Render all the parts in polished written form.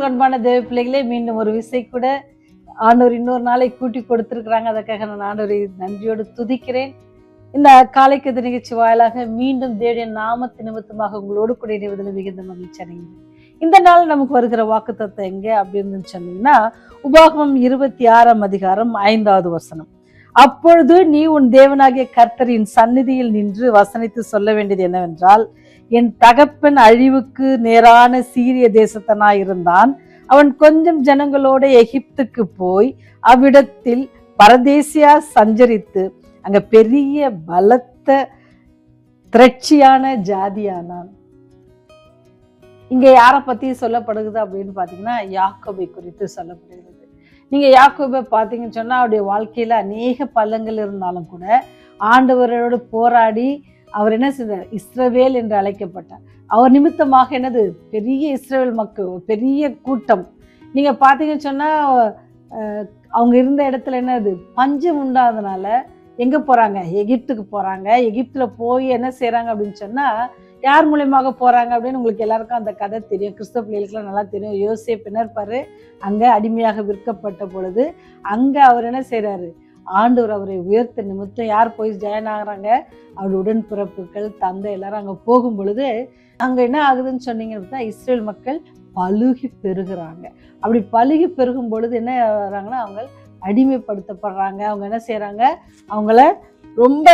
கிறிஸ்துவுக்கு அன்பான தேவ பிள்ளைகளே, மீண்டும் ஒரு விசை கூட ஆண்டவர் இன்னொரு நாளை கூட்டி கொடுத்திருக்கிறாங்க. அதற்காக நான் ஆண்டவரை நன்றியோடு துதிக்கிறேன். இந்த காலைக்கது நிகழ்ச்சி வாயிலாக மீண்டும் தேவனுடைய நாமத்து நிமித்தமாக உங்களோடு கூட இணைவதில் மிகுந்த மகிழ்ச்சி அடைகிறேன். இந்த நாள் நமக்கு வருகிற வாக்குத்தத்தம் எங்க அப்படின்னு சொன்னீங்கன்னா, உபாகமம் 26ஆம் அதிகாரம் 5வது வசனம். அப்பொழுது நீ உன் தேவனாகிய கர்த்தரின் சந்நிதியில் நின்று வசனித்து சொல்ல வேண்டியது என்னவென்றால், என் தகப்பன் அழிவுக்கு நேரான சீரிய தேசத்தனாயிருந்தான். அவன் கொஞ்சம் ஜனங்களோட எகிப்துக்கு போய் அவ்விடத்தில் பரதேசியா சஞ்சரித்து அங்க பெரிய பலத்த திரட்சியான ஜாதியானான். இங்க யாரை பத்தி சொல்லப்படுகிறது அப்படின்னு பாத்தீங்கன்னா, யாக்கோபை குறித்து சொல்லப்படுகிறது. நீங்க யாக்கோபை பாத்தீங்கன்னு சொன்னா, அவருடைய வாழ்க்கையில அநேக பள்ளங்கள் இருந்தாலும் கூட ஆண்டவரோடு போராடி அவர் என்ன செய்தார்? இஸ்ரவேல் என்று அழைக்கப்பட்டார். அவர் நிமித்தமாக என்னது? பெரிய இஸ்ரவேல் மக்கள், பெரிய கூட்டம். நீங்க பாத்தீங்கன்னு சொன்னா, அவங்க இருந்த இடத்துல என்னது? பஞ்சம் உண்டாதனால எங்க போறாங்க? எகிப்துக்கு போறாங்க. எகிப்துல போய் என்ன செய்யறாங்க அப்படின்னு சொன்னா, யார் மூலியமாக போறாங்க அப்படின்னு உங்களுக்கு எல்லாருக்கும் அந்த கதை தெரியும். கிறிஸ்தவ பிள்ளைகளுக்குலாம் நல்லா தெரியும். யோசேப்பு என்ன இருப்பாரு? அங்க அடிமையாக விற்கப்பட்ட பொழுது அங்க அவர் என்ன செய்யறாரு? ஆண்டவர் அவரை உயர்த்த நிமித்தம் யார் போய் ஜாயின் ஆகுறாங்க? அவருடைய உடன்பிறப்புகள், தந்தை எல்லாரும் அங்க போகும் பொழுது அங்க என்ன ஆகுதுன்னு சொன்னீங்கன்னா, இஸ்ரேல் மக்கள் பலுகி பெருகிறாங்க. அப்படி பலுகி பெருகும் பொழுது என்ன ஆகுறாங்கன்னா, அவங்க அடிமைப்படுத்தப்படுறாங்க. அவங்க என்ன செய்யறாங்க? அவங்கள ரொம்ப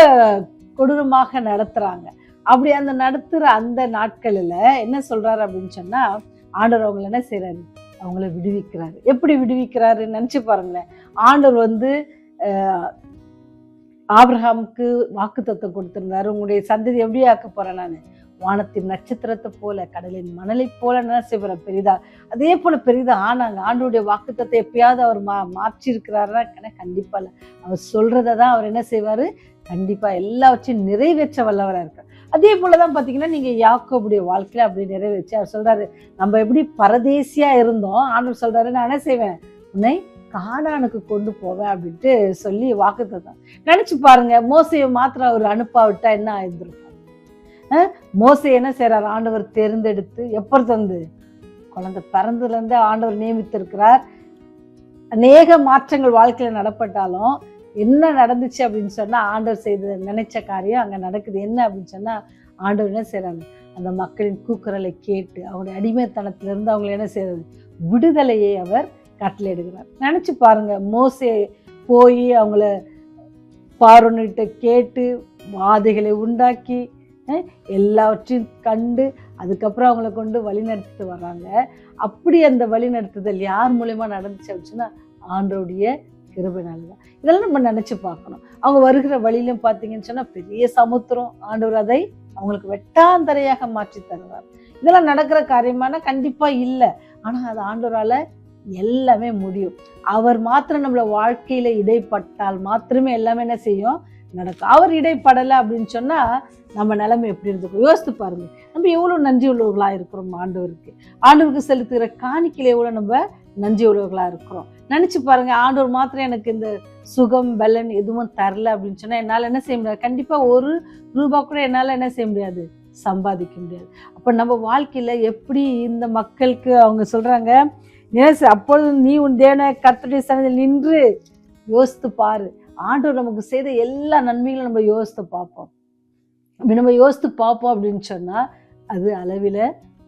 கொடூரமாக நடத்துறாங்க. அப்படி அந்த நடத்துற அந்த நாட்களில் என்ன சொல்றாரு அப்படின்னு சொன்னா, ஆண்டவர் அவங்களை என்ன செய்யறாரு? அவங்கள விடுவிக்கிறாரு. எப்படி விடுவிக்கிறாரு நினைச்சு பாருங்களேன். ஆண்டவர் ஆபிரகாமுக்கு வாக்குத்தத்தம் கொடுத்திருந்தாரு. உங்களுடைய சந்ததி எப்படி ஆக்க போறேன்? நான் வானத்தின் நட்சத்திரத்தை போல, கடலின் மணலை போல என்ன செய்வேன்? பெரிதா. அதே போல பெரிதா ஆனாங்க. ஆண்டவருடைய வாக்குத்தத்தை எப்பயாவது அவர் மாற்றி இருக்கிறாருன்னா கண்டிப்பா இல்லை. அவர் சொல்றதான் அவர் என்ன செய்வாரு? கண்டிப்பா எல்லாவற்றையும் நிறைவேற்ற வல்லவராக இருக்கார். அதே போலதான் பாத்தீங்கன்னா, நீங்க யாக்கோபுடைய வாழ்க்கையில அப்படி நிறைவேற்றி அவர் சொல்றாரு, நம்ம எப்படி பரதேசியா இருந்தோம், ஆண்டவர் சொல்றாரு, நான் என்ன செய்வேன்? உன்னை கானானுக்கு கொண்டு போவேன் அப்படின்ட்டு சொல்லி வாக்குத்தத்தம். நினைச்சு பாருங்க, மோசையை மாத்திரம் அவர் அனுப்பாவிட்டா என்ன ஆயிருந்திருக்கும்? மோசை என்ன செய்யறாரு? ஆண்டவர் தேர்ந்தெடுத்து எப்ப தந்து? குழந்தை பிறந்ததுல இருந்து ஆண்டவர் நியமித்திருக்கிறார். அநேக மாற்றங்கள் வாழ்க்கையில நடப்பட்டாலும் என்ன நடந்துச்சு அப்படின்னு சொன்னா, ஆண்டவர் செய்த நினைச்ச காரியம் அங்க நடக்குது. என்ன அப்படின்னு சொன்னா, ஆண்டவர் என்ன செய்யறாங்க? அந்த மக்களின் கூக்குரலை கேட்டு அவங்களுடைய அடிமைத்தனத்திலிருந்து அவங்களை என்ன செய்யறது? விடுதலையை அவர் கட்டளையிடுகிறார். நினைச்சு பாருங்க, மோசே போய் அவங்கள பார்வோன்கிட்ட கேட்டு வாதைகளை உண்டாக்கி எல்லாவற்றையும் கண்டு அதுக்கப்புறம் அவங்களை கொண்டு வழி நடத்திட்டு வர்றாங்க. அப்படி அந்த வழி நடத்துதல் யார் மூலயமா நடந்துச்சு அப்படின்னா, ஆண்டவருடைய கிருபையினாலதான். இதெல்லாம் நம்ம நினைச்சு பார்க்கணும். அவங்க வருகிற வழியிலும் பார்த்தீங்கன்னு சொன்னா, பெரிய சமுத்திரம். ஆண்டவர் அதை அவங்களுக்கு வெட்டாந்தரையாக மாற்றி தருவார். இதெல்லாம் நடக்கிற காரியமான கண்டிப்பா இல்லை. ஆனா அது ஆண்டவரால எல்லாமே முடியும். அவர் மாத்திரம் நம்மள வாழ்க்கையில இடைப்பட்டால் மாத்திரமே எல்லாமே என்ன செய்யும்? நடக்கும். அவர் இடைப்படலை அப்படின்னு சொன்னா நம்ம நிலைமை எப்படி இருந்துக்கும்? யோசித்து பாருங்க. நம்ம எவ்வளவு நன்றி உள்ளவர்களா இருக்கிறோம் ஆண்டவருக்கு. ஆண்டவருக்கு செலுத்துகிற காணிக்கையில எவ்வளவு நம்ம நன்றி உள்ளவர்களா இருக்கிறோம். நினைச்சு பாருங்க, ஆண்டவர் மாத்திரம் எனக்கு இந்த சுகம் பலன் எதுவும் தரல அப்படின்னு சொன்னா என்னால என்ன செய்ய முடியாது? கண்டிப்பா ஒரு ரூபா கூட என்னால என்ன செய்ய முடியாது? சம்பாதிக்க முடியாது. அப்ப நம்ம வாழ்க்கையில எப்படி இந்த மக்களுக்கு அவங்க சொல்றாங்க, அப்பொழுது நீ உன் தேவனாகிய கர்த்தருடைய சந்நிதியில் நின்று யோசித்து பாரு. ஆண்டவர் நமக்கு செய்த எல்லா நன்மைகளும் நம்ம யோசித்து பார்ப்போம். நம்ம யோசித்து பார்ப்போம் அப்படின்னு சொன்னா அது அளவில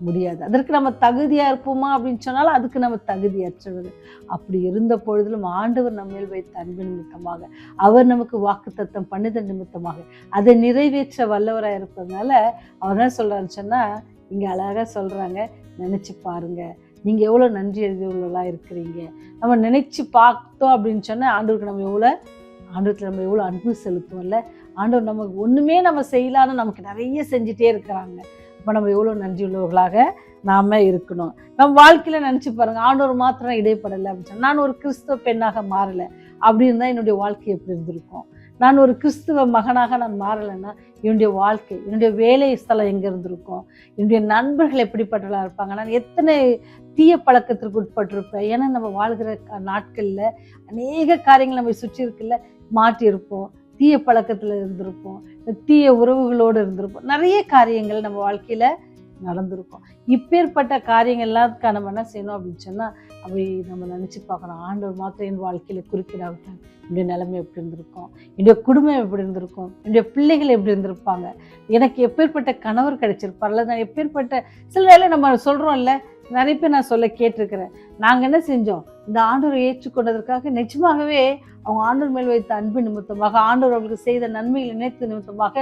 முடியாது. அதற்கு நம்ம தகுதியா இருப்போமா அப்படின்னு சொன்னாலும் அதுக்கு நம்ம தகுதியற்றவர். அப்படி இருந்த பொழுதிலும் ஆண்டவர் நம்ம மேல் வைத்த அன்பு நிமித்தமாக, அவர் நமக்கு வாக்குத்தத்தம் பண்ணித நிமித்தமாக அதை நிறைவேற்ற வல்லவராக இருப்பதனால அவர் என்ன சொல்றாருன்னு சொன்னா, இங்க அழகா சொல்றாங்க, நினைச்சு பாருங்க, நீங்க எவ்வளவு நன்றி எழுதியுள்ளவர்களா இருக்கிறீங்க. நம்ம நினைச்சு பார்த்தோம் அப்படின்னு சொன்னா ஆண்டவருக்கு நம்ம எவ்வளவு அன்பு செலுத்துவோம்ல. ஆண்டவர் நமக்கு ஒண்ணுமே நம்ம செய்யலான்னு நமக்கு நிறைய செஞ்சுட்டே இருக்கிறாங்க. அப்ப நம்ம எவ்வளவு நன்றி உள்ளவர்களாக நாம இருக்கணும். நம்ம வாழ்க்கையில நினைச்சு பாருங்க, ஆண்டவர் மாத்திரம் இடைப்படலை அப்படின்னு சொன்னா, நான் ஒரு கிறிஸ்துவ பெண்ணாக மாறல அப்படின்னு தான் என்னுடைய வாழ்க்கை எப்படி இருந்திருக்கும்? நான் ஒரு கிறிஸ்துவ மகனாக நான் மாறலைன்னா என்னுடைய வாழ்க்கை, என்னுடைய வேலை ஸ்தலம் எங்க இருந்திருக்கும்? என்னுடைய நண்பர்கள் எப்படிப்பட்டவர்களா இருப்பாங்க? நான் எத்தனை தீய பழக்கத்திற்கு உட்பட்டிருப்பேன். ஏன்னா நம்ம வாழ்கிற நாட்கள்ல அநேக காரியங்கள் நம்ம சுற்றி இருக்குல்ல, மாட்டி இருப்போம், தீய பழக்கத்துல இருந்திருப்போம், தீய உறவுகளோடு இருந்திருப்போம். நிறைய காரியங்கள் நம்ம வாழ்க்கையில நடந்திருக்கும். இப்பேற்பட்ட காரியங்கள் எல்லாத்துக்காக நம்ம என்ன செய்யணும் அப்படின்னு சொன்னால், அப்படி நம்ம நினச்சி பார்க்கணும். ஆண்டவர் மாத்திரம் என் வாழ்க்கையில் குறுக்கிடாவிட்டால் என்னுடைய நிலைமை எப்படி இருந்திருக்கும், என்னுடைய குடும்பம் எப்படி இருந்திருக்கும், என்னுடைய பிள்ளைகள் எப்படி இருந்திருப்பாங்க, எனக்கு எப்பேற்பட்ட கணவர் கிடைச்சிருப்பார், அல்லது நான் எப்பேற்பட்ட சில வேளை நம்ம சொல்கிறோம்ல, நிறைய பேர் நான் சொல்ல கேட்டிருக்கிறேன். நாங்கள் என்ன செஞ்சோம், இந்த ஆண்டவரை ஏற்றுக்கொண்டதற்காக நிஜமாகவே அவங்க ஆண்டவர் மேல் வைத்த அன்பு நிமித்தமாக, ஆண்டவர் அவங்களுக்கு செய்த நன்மைகளை நினைத்த நிமித்தமாக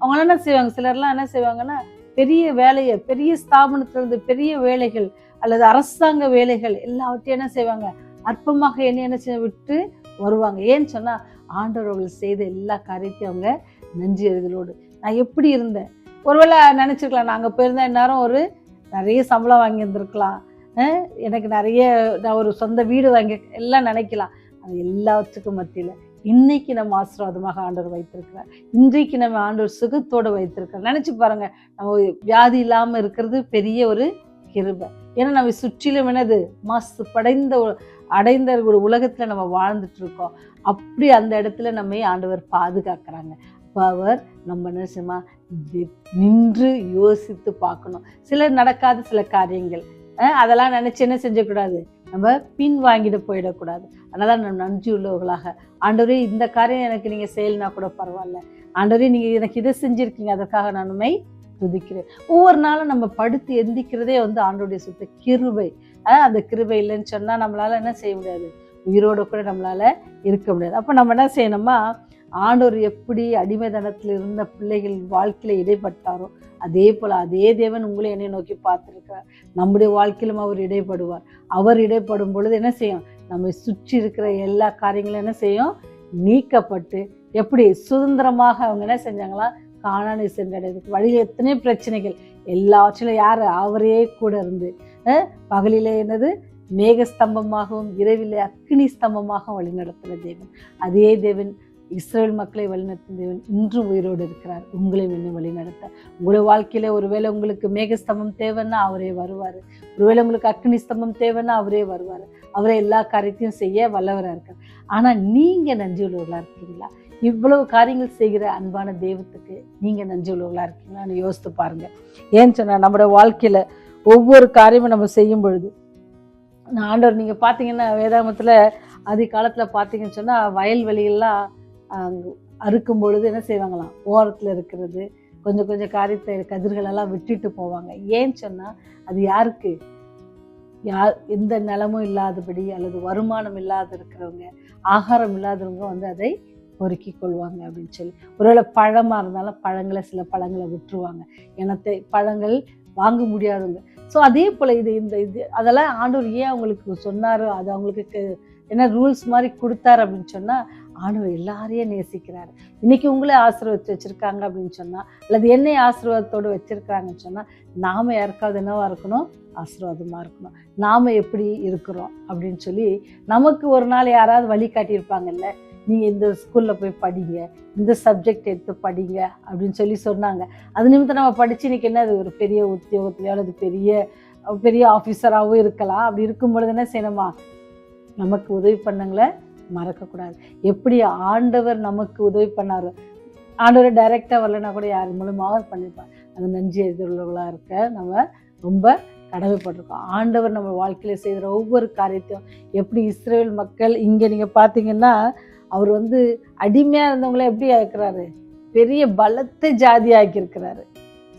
அவங்க என்ன செய்வாங்க, சிலர்லாம் என்ன செய்வாங்கன்னா, பெரிய வேலையை, பெரிய ஸ்தாபனத்திலிருந்து பெரிய வேலைகள் அல்லது அரசாங்க வேலைகள் எல்லாவற்றையும் என்ன செய்வாங்க, அற்பமாக என்ன செய்ய விட்டு வருவாங்க. ஏன்னு சொன்னால், ஆண்டவர் அவர்கள் செய்த எல்லா காரியத்தையும் அவங்க நன்றி அறிதலோடு, நான் எப்படி இருந்தேன், ஒருவேளை நினச்சிருக்கலாம், நான் அங்கே போயிருந்தேன் இந்நேரம் ஒரு நிறைய சம்பளம் வாங்கியிருந்துருக்கலாம், எனக்கு நிறைய நான் ஒரு சொந்த வீடு வாங்கி எல்லாம் நினைக்கலாம். அது எல்லாத்துக்கும் மத்தியில் இன்னைக்கு நம்ம ஆசீர்வாதமாக ஆண்டவர் வைத்திருக்கிறார். இன்றைக்கு நம்ம ஆண்டவர் சுகத்தோடு வைத்திருக்கிறார். நினச்சி பாருங்கள், நம்ம வியாதி இல்லாமல் இருக்கிறது பெரிய ஒரு கிருபை. ஏன்னா நம்ம சுற்றிலும் என்னது மாசு அடைந்த ஒரு உலகத்தில் நம்ம வாழ்ந்துட்டு இருக்கோம். அப்படி அந்த இடத்துல நம்ம ஆண்டவர் பாதுகாக்கிறாங்க. அப்போ அவர் நம்ம என்ன செய்யமா நின்று யோசித்து பார்க்கணும். சில நடக்காத சில காரியங்கள் அதெல்லாம் நினச்சி என்ன செஞ்சக்கூடாது, நம்ம பின் வாங்கிட்டு போயிடக்கூடாது. அதனால நம்ம நன்றி உள்ளவர்களாக, ஆண்டவரே இந்த காரியம் எனக்கு நீங்கள் செய்யலைனா கூட பரவாயில்ல, ஆண்டவரே நீங்கள் எனக்கு இதை செஞ்சுருக்கீங்க, அதற்காக நான் உண்மை துதிக்கிறேன். ஒவ்வொரு நாளும் நம்ம படுத்து எந்திக்கிறதே ஆண்டவருடைய சுத்த கிருபை. அந்த கிருபை இல்லைன்னு சொன்னால் நம்மளால் என்ன செய்ய முடியாது, உயிரோடு கூட நம்மளால் இருக்க முடியாது. அப்போ நம்ம என்ன செய்யணுமா, ஆண்டவர் எப்படி அடிமைதனத்தில் இருந்த பிள்ளைகள் வாழ்க்கையில் இடைப்பட்டாரோ அதே போல் அதே தேவன் உங்களை என்னை நோக்கி பார்த்துருக்கிறார். நம்முடைய வாழ்க்கையிலும் அவர் இடைப்படுவார். அவர் இடைப்படும் பொழுது என்ன செய்யும், நம்மை சுற்றி இருக்கிற எல்லா காரியங்களும் என்ன செய்யும், நீக்கப்பட்டு எப்படி சுதந்திரமாக அவங்க என்ன செஞ்சாங்களா, கானானை சென்றடைறதுக்கு வழியில் எத்தனையோ பிரச்சனைகள் எல்லாவற்றிலும் யார், அவரே கூட இருந்து பகலிலே என்னது மேகஸ்தம்பமாகவும் இரவிலே அக்னி ஸ்தம்பமாகவும் வழிநடத்தின தேவன். அதே தேவன் இஸ்ரேல் மக்களை வழிநடத்தும் தேவன் இன்றும் உயிரோடு இருக்கிறார். உங்களை இன்னும் வழிநடத்த உங்களுடைய வாழ்க்கையில ஒருவேளை உங்களுக்கு மேகஸ்தம்பம் தேவைன்னா அவரே வருவார், ஒருவேளை உங்களுக்கு அக்னி ஸ்தம்பம் தேவைன்னா அவரே வருவார். அவரே எல்லா காரியத்தையும் செய்ய வல்லவராக இருக்கார். ஆனால் நீங்கள் நன்றி உள்ளவர்களாக இருக்கீங்களா? இவ்வளவு காரியங்கள் செய்கிற அன்பான தெய்வத்துக்கு நீங்கள் நன்றி உள்ளவர்களாக இருக்கீங்களான்னு யோசித்து பாருங்கள். ஏன்னு சொன்னால், நம்மளோட வாழ்க்கையில் ஒவ்வொரு காரியமும் நம்ம செய்யும் பொழுது ஆண்டவர், நீங்கள் பார்த்தீங்கன்னா வேதாகமத்தில் ஆதி காலத்தில் பார்த்தீங்கன்னு சொன்னால், வயல்வெளியெல்லாம் அறுக்கும் பொழுது என்ன செய்வாங்களாம், ஓரத்தில் இருக்கிறது கொஞ்சம் கொஞ்சம் காரியத்தை கதிர்களெல்லாம் விட்டுட்டு போவாங்க. ஏன்னு சொன்னால், அது யாருக்கு, எந்த நிலமும் இல்லாதபடி அல்லது வருமானம் இல்லாத இருக்கிறவங்க, ஆகாரம் இல்லாதவங்க அதை பொறுக்கி கொள்வாங்க அப்படின்னு சொல்லி. ஒருவேளை பழமாக இருந்தாலும் பழங்களை, சில பழங்களை விட்டுருவாங்க, ஏன்னா பழங்கள் வாங்க முடியாதவங்க. ஸோ அதே போல் இது அதெல்லாம் ஆண்டவர் ஏன் அவங்களுக்கு சொன்னாரோ, அது அவங்களுக்கு என்ன ரூல்ஸ் மாதிரி கொடுத்தாரு அப்படின்னு சொன்னால், ஆண்டவர் எல்லாரையும் நேசிக்கிறாரு. இன்றைக்கி உங்களே ஆசீர்வாதத்தை வச்சுருக்காங்க அப்படின்னு சொன்னால், அல்லது என்னை ஆசீர்வாதத்தோடு வச்சுருக்கிறாங்கன்னு சொன்னால், நாம் யாருக்காவது என்னவாக இருக்கணும், ஆசீர்வாதமாக இருக்கணும். நாம் எப்படி இருக்கிறோம் அப்படின்னு சொல்லி நமக்கு ஒரு நாள் யாராவது வழி காட்டியிருப்பாங்கல்ல, நீங்கள் இந்த ஸ்கூலில் போய் படிங்க, இந்த சப்ஜெக்ட் எடுத்து படிங்க அப்படின்னு சொல்லி சொன்னாங்க. அது நிமித்தம் நம்ம படித்து இன்றைக்கி என்ன, அது ஒரு பெரிய உத்தியோகத்துலையோ அல்லது பெரிய ஆஃபீஸராகவும் இருக்கலாம். அப்படி இருக்கும் பொழுது என்ன செய்யணுமா, நமக்கு உதவி பண்ணவங்களை மறக்கக்கூடாது. எப்படி ஆண்டவர் நமக்கு உதவி பண்ணாரோ, ஆண்டவரை டைரெக்டாக வரலைன்னா கூட யார் மூலமாக பண்ணியிருப்பார். அது நன்றி எதிர்வுள்ளவர்களாக இருக்க நம்ம ரொம்ப கடமைப்பட்டிருக்கோம். ஆண்டவர் நம்ம வாழ்க்கையில் செய்கிற ஒவ்வொரு காரியத்தையும், எப்படி இஸ்ரேல் மக்கள் இங்கே நீங்கள் பார்த்தீங்கன்னா, அவர் அடிமையாக இருந்தவங்கள எப்படி ஆக்கிறாரு, பெரிய பலத்த ஜாதி ஆக்கியிருக்கிறாரு.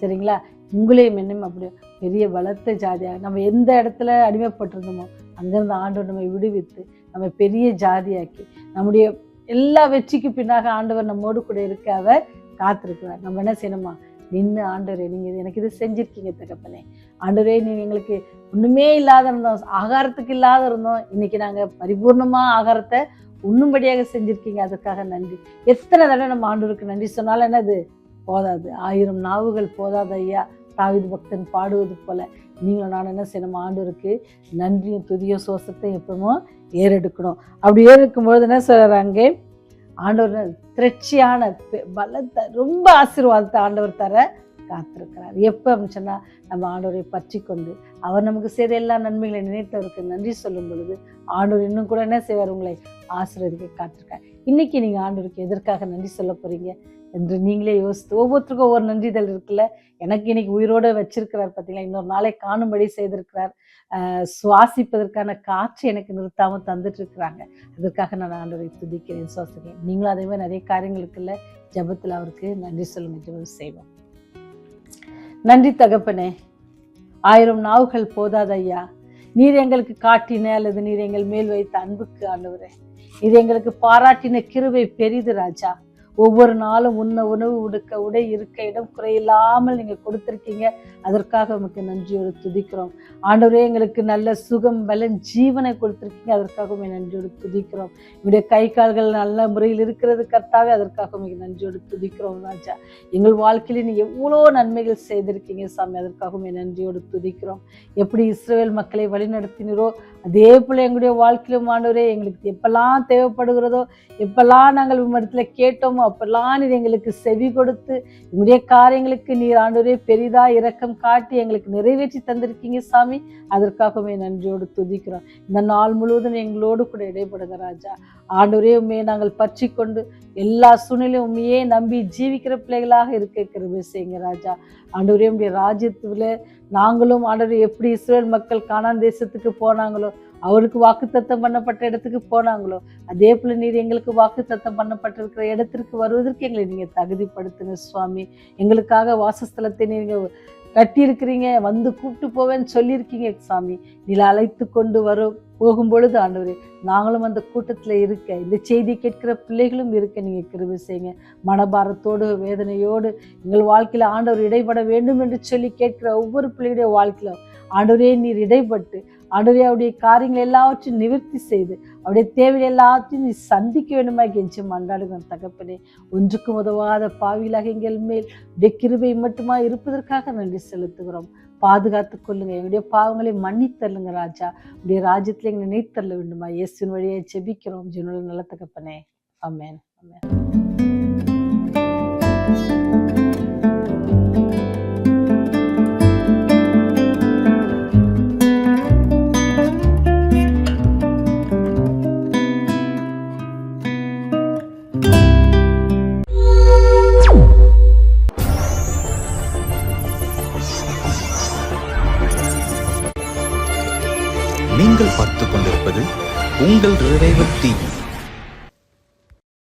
சரிங்களா? உங்களையும் என்னும் அப்படி பெரிய பலத்த ஜாதியாக, நம்ம எந்த இடத்துல அடிமைப்பட்டிருந்தோமோ அங்கேருந்து ஆண்டவர் நம்மை விடுவித்து நம்ம பெரிய ஜாதியாக்கி, நம்முடைய எல்லா வெற்றிக்கு பின்னாக ஆண்டவர் நம்மோடு கூட இருக்க அவர் காத்திருக்கிறார். நம்ம என்ன செய்யணுமா, நின்று ஆண்டவரே நீங்கள் எனக்கு இது செஞ்சுருக்கீங்க தகப்பனே, ஆண்டவரே நீங்கள் எங்களுக்கு ஒன்றுமே இல்லாத இருந்தோம், ஆகாரத்துக்கு இல்லாத இருந்தோம், இன்றைக்கி நாங்கள் பரிபூர்ணமாக ஆகாரத்தை உண்ணும்படியாக செஞ்சுருக்கீங்க, அதுக்காக நன்றி. எத்தனை தடவை நம்ம ஆண்டவருக்கு நன்றி சொன்னாலும் என்னது போதாது, 1000 நாவுகள் போதாது ஐயா. தாவீது பக்தன் பாடுவது போல நீங்களும் நான் என்ன செய்யணும், ஆண்டவருக்கு நன்றியும் துதியும் சோசத்தையும் எப்பவுமோ ஏறெடுக்கணும். அப்படி ஏறெடுக்கும்பொழுது என்ன சொல்கிறாங்க, ஆண்டவர் திரட்சியான பலத்தை ரொம்ப ஆசீர்வாதத்தை ஆண்டவர் தர காத்திருக்கிறார். எப்போ அப்படின்னு சொன்னால், நம்ம ஆண்டவரை பற்றி கொண்டு அவர் நமக்கு செய்த எல்லா நன்மைகளை நினைத்தவருக்கு நன்றி சொல்லும் பொழுது ஆண்டவர் இன்னும் கூட என்ன செய்வார், உங்களை ஆசீர்வதிக்க காத்திருக்கார். இன்றைக்கி நீங்கள் ஆண்டவருக்கு எதற்காக நன்றி சொல்ல போகிறீங்க? என்று நீங்களே யோசித்து ஒவ்வொருத்தருக்கும் ஒவ்வொரு நன்றிதல் இருக்குல்ல. எனக்கு இன்னைக்கு உயிரோடு வச்சிருக்கிறார் பார்த்தீங்களா, இன்னொரு நாளை காணும்படி செய்திருக்கிறார். சுவாசிப்பதற்கான காற்று எனக்கு நிறுத்தாமல் தந்துட்டு இருக்கிறாங்க. அதற்காக நான் ஆண்டவரை துதிக்கிறேன், சுவாசிக்கிறேன். நீங்களும் அதே மாதிரி நிறைய காரியங்கள் இருக்குல்ல, ஜெபத்தில் அவருக்கு நன்றி சொல்லுங்க. ஜெபம் செய்வோம். நன்றி தகப்பனே, 1000 நாவுகள் போதாத ஐயா. நீர் எங்களுக்கு காட்டின அல்லது நீர் எங்கள் மேல் வைத்த அன்புக்கு ஆண்டவரே, இது எங்களுக்கு பாராட்டின கிருபை பெரிது ராஜா. ஒவ்வொரு நாளும் உண்ண உணவு, உடுக்க உடை, இருக்க இடம் குறையில்லாமல் நீங்க கொடுத்திருக்கீங்க. அதற்காக உமக்கு நன்றியோடு துதிக்கிறோம் ஆண்டவரே. எங்களுக்கு நல்ல சுகம், பலன், ஜீவனை கொடுத்திருக்கீங்க. அதற்காக உண்மை நன்றியோடு துதிக்கிறோம். எங்களுடைய கை கால்கள் நல்ல முறையில் இருக்கிறது கர்த்தாவே, அதற்காக உண்மைக்கு நன்றியோடு துதிக்கிறோம் ராஜா. எங்கள் வாழ்க்கையில நீ எவ்வளோ நன்மைகள் செய்திருக்கீங்க சாமி, அதற்காக உண்மை நன்றியோடு துதிக்கிறோம். எப்படி இஸ்ரவேல் மக்களை வழிநடத்தினரோ அதே போல எங்களுடைய வாழ்க்கையிலும் ஆண்டவரே, எங்களுக்கு எப்பெல்லாம் தேவைப்படுகிறதோ, எப்பெல்லாம் நாங்கள் உம்மிடத்துல கேட்டோமோ அப்பெல்லாம் நீர் எங்களுக்கு செவி கொடுத்து எங்களுடைய காரியங்களுக்கு நீர் ஆண்டவரே பெரிதா இரக்கம் காட்டி எங்களுக்கு நிறைவேற்றி தந்திருக்கீங்க சாமி. அதற்காகவே நன்றியோடு துதிக்கிறோம். இந்த நாள் முழுவதும் எங்களோடு கூட இடைப்படுங்க ராஜா. ஆண்டவரே, உண்மையை நாங்கள் பற்றி கொண்டு எல்லா சூழ்நிலையும் உண்மையே நம்பி ஜீவிக்கிற பிள்ளைகளாக இருக்க கிருபை செய்யுங்க ராஜா. ஆண்டவரே, உடைய ராஜ்யத்துல நாங்களும் ஆண்டவரே எப்படி இஸ்ரவேல் மக்கள் கானான் தேசத்துக்கு போனாங்களோ, அவருக்கு வாக்குத்தத்தம் பண்ணப்பட்ட இடத்துக்கு போனாங்களோ, அதே போல நீர் எங்களுக்கு வாக்குத்தத்தம் பண்ணப்பட்டிருக்கிற இடத்திற்கு வருவதற்கு எங்களை நீங்க தகுதிப்படுத்துங்க சுவாமி. எங்களுக்காக வாசஸ்தலத்தை நீங்க கட்டியிருக்கிறீங்க, வந்து கூப்பிட்டு போவேன்னு சொல்லியிருக்கீங்க சாமி. நீல அழைத்து கொண்டு போகும் பொழுது ஆண்டவரே, நாங்களும் அந்த கூட்டத்தில் இருக்க, இந்த செய்தி கேட்கிற பிள்ளைகளும் இருக்க நீங்க கிருபை செய்யுங்க. மனபாரத்தோடு வேதனையோடு எங்கள் வாழ்க்கையில ஆண்டவர் இடைப்பட வேண்டும் என்று சொல்லி கேட்கிற ஒவ்வொரு பிள்ளையுடைய வாழ்க்கையிலும் ஆண்டவரே நீர் இடைப்பட்டு ஆண்டவரே அவருடைய காரியங்கள் எல்லாவற்றையும் நிவர்த்தி செய்து அவருடைய தேவைகள் எல்லாத்தையும் நீ சந்திக்க வேண்டுமா கெஞ்சி மன்றாடுங்க தகப்பனே. ஒன்றுக்கும் உதவாத பாவிகளாக எங்கள் மேல் உடைய கிருபை மட்டுமா இருப்பதற்காக நன்றி செலுத்துகிறோம். பாதுகாத்து கொள்ளுங்க, எங்களுடைய பாவங்களை மன்னித்தருளுங்க ராஜா. உடைய ராஜ்யத்துல எங்களை நினைத்தரல வேண்டுமா இயேசுவின் வழியை ஜெபிக்கிறோம் ஜீவனுள்ள நல்ல தகப்பனே. ஆமென். நீங்கள் பார்த்துக் கொண்டிருப்பது உங்கள் ரிவைவல் டிவி.